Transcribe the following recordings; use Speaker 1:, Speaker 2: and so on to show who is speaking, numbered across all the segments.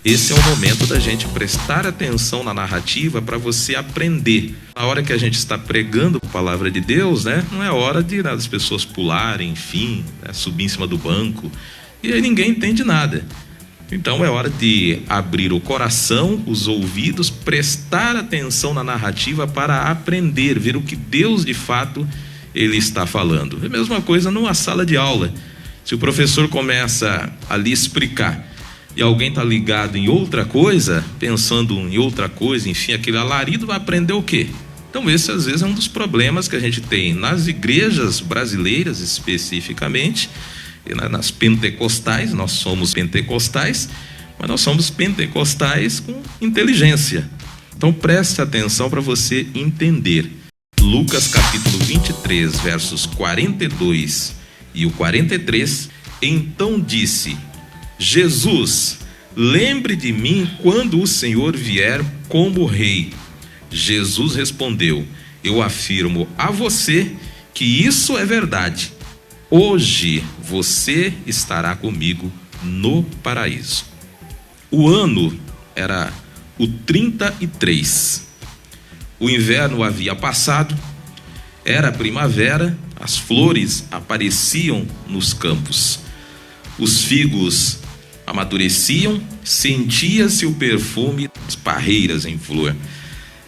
Speaker 1: Esse é o momento da gente prestar atenção na narrativa para você aprender. Na hora que a gente está pregando a palavra de Deus, né, não é hora de as pessoas pularem, enfim, subir em cima do banco, e aí ninguém entende nada. Então é hora de abrir o coração, os ouvidos, prestar atenção na narrativa para aprender, ver o que Deus de fato ele está falando. É a mesma coisa numa sala de aula. Se o professor começa a lhe explicar e alguém está ligado em outra coisa, pensando em outra coisa, enfim, aquele alarido, vai aprender o quê? Então esse às vezes é um dos problemas que a gente tem nas igrejas brasileiras especificamente, e nas pentecostais. Nós somos pentecostais, mas nós somos pentecostais com inteligência. Então preste atenção para você entender. Lucas capítulo 23, versos 42 e o 43, então disse Jesus: lembre de mim quando o Senhor vier como rei. Jesus respondeu: eu afirmo a você que isso é verdade. Hoje você estará comigo no paraíso. O ano era o 33. O inverno havia passado, era primavera, as flores apareciam nos campos. Os figos amadureciam, sentia-se o perfume das parreiras em flor.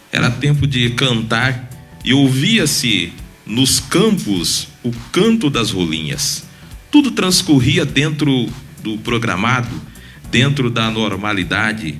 Speaker 1: Era tempo de cantar e ouvia-se nos campos o canto das rolinhas. Tudo transcorria dentro do programado, dentro da normalidade.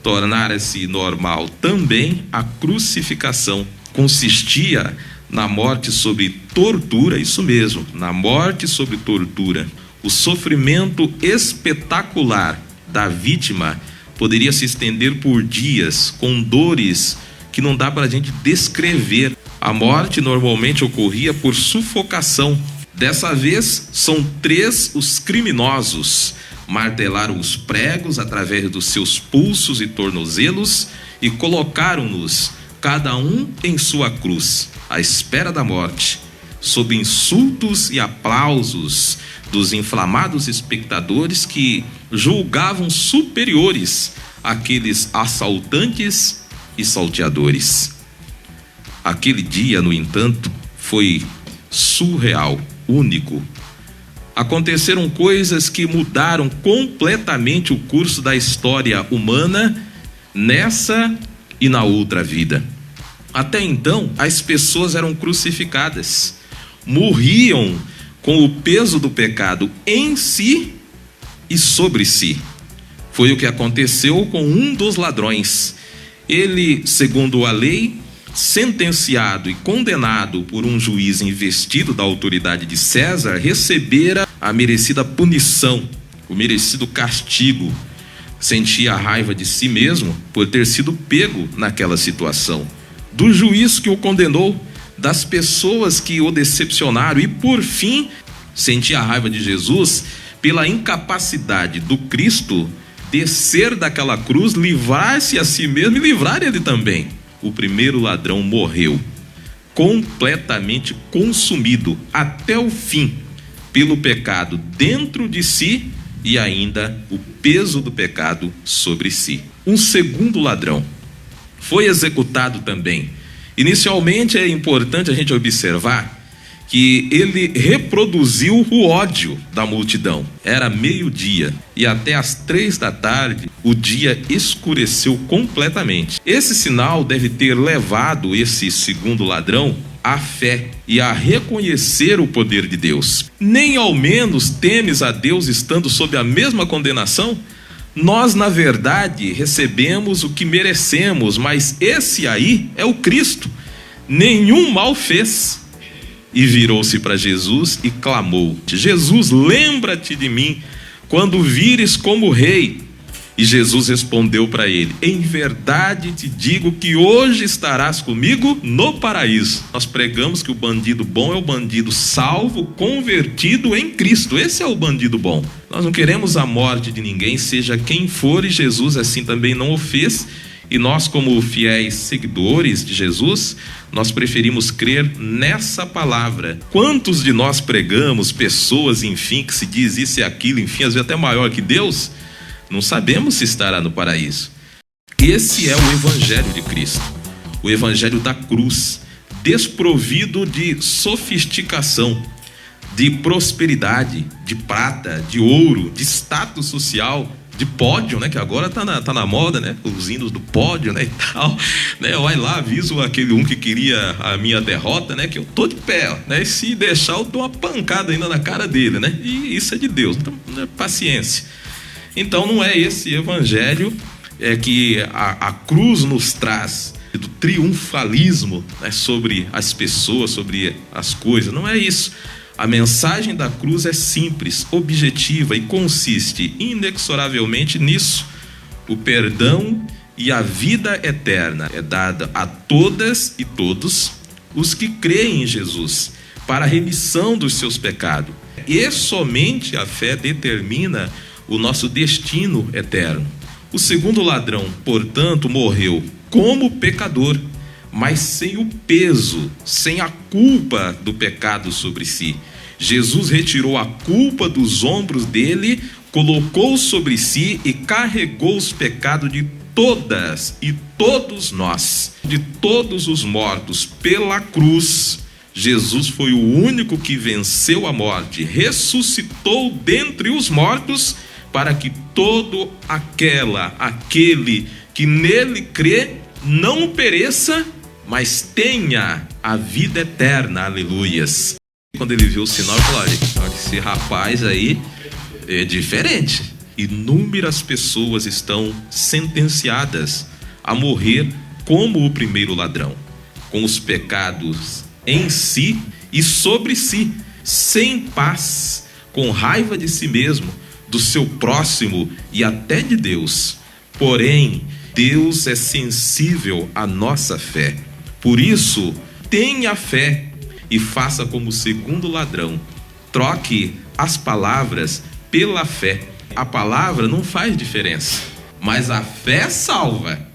Speaker 1: Tornara-se normal também a crucificação. Consistia na morte sob tortura, isso mesmo, na morte sob tortura. O sofrimento espetacular da vítima poderia se estender por dias, com dores que não dá para a gente descrever. A morte normalmente ocorria por sufocação. Dessa vez, são 3 os criminosos. Martelaram os pregos através dos seus pulsos e tornozelos e colocaram-nos, cada um em sua cruz, à espera da morte, sob insultos e aplausos dos inflamados espectadores que julgavam superiores àqueles assaltantes e salteadores. Aquele dia, no entanto, foi surreal, único. Aconteceram coisas que mudaram completamente o curso da história humana nessa e na outra vida. Até então, as pessoas eram crucificadas, morriam com o peso do pecado em si e sobre si. Foi o que aconteceu com um dos ladrões. Ele, segundo a lei, sentenciado e condenado por um juiz investido da autoridade de César, recebera a merecida punição, o merecido castigo. Sentia a raiva de si mesmo por ter sido pego naquela situação, do juiz que o condenou, das pessoas que o decepcionaram e, por fim, sentia a raiva de Jesus pela incapacidade do Cristo descer daquela cruz, livrar-se a si mesmo e livrar ele também. O primeiro ladrão morreu, completamente consumido até o fim pelo pecado dentro de si e ainda o peso do pecado sobre si. Um segundo ladrão foi executado também. Inicialmente é importante a gente observar que ele reproduziu o ódio da multidão. Era meio-dia e até às 3 da tarde o dia escureceu completamente. Esse sinal deve ter levado esse segundo ladrão à fé e a reconhecer o poder de Deus. Nem ao menos temes a Deus estando sob a mesma condenação? Nós, na verdade, recebemos o que merecemos, mas esse aí é o Cristo. Nenhum mal fez. E virou-se para Jesus e clamou: Jesus, lembra-te de mim quando vires como rei. E Jesus respondeu para ele: em verdade te digo que hoje estarás comigo no paraíso. Nós pregamos que o bandido bom é o bandido salvo, convertido em Cristo. Esse é o bandido bom. Nós não queremos a morte de ninguém, seja quem for, e Jesus assim também não o fez. E nós, como fiéis seguidores de Jesus, nós preferimos crer nessa palavra. Quantos de nós pregamos pessoas, enfim, que se diz isso e aquilo, enfim, às vezes até maior que Deus? Não sabemos se estará no paraíso. Esse é o Evangelho de Cristo, o Evangelho da cruz, desprovido de sofisticação, de prosperidade, de prata, de ouro, de status social, de pódio, né? Que agora tá na moda, né? Os hinos do pódio, né? E tal, né? Vai lá, aviso aquele que queria a minha derrota, né? Que eu tô de pé, né? E se deixar, eu dou uma pancada ainda na cara dele, né? E isso é de Deus, então, paciência. Então não é esse evangelho que a cruz nos traz, do triunfalismo, né? Sobre as pessoas, sobre as coisas. Não é isso. A mensagem da cruz é simples, objetiva e consiste inexoravelmente nisso. O perdão e a vida eterna é dada a todas e todos os que creem em Jesus para a remissão dos seus pecados. E somente a fé determina o nosso destino eterno. O segundo ladrão, portanto, morreu como pecador, mas sem o peso, sem a culpa do pecado sobre si. Jesus retirou a culpa dos ombros dele, colocou sobre si e carregou os pecados de todas e todos nós, de todos os mortos pela cruz. Jesus foi o único que venceu a morte, ressuscitou dentre os mortos, para que todo aquele que nele crê não pereça, mas tenha a vida eterna. Aleluias. Quando ele viu o sinal, ele falou: olha, esse rapaz aí é diferente. Inúmeras pessoas estão sentenciadas a morrer como o primeiro ladrão, com os pecados em si e sobre si, sem paz, com raiva de si mesmo, do seu próximo e até de Deus. Porém, Deus é sensível à nossa fé. Por isso, tenha fé e faça como o segundo ladrão. Troque as palavras pela fé. A palavra não faz diferença, mas a fé salva.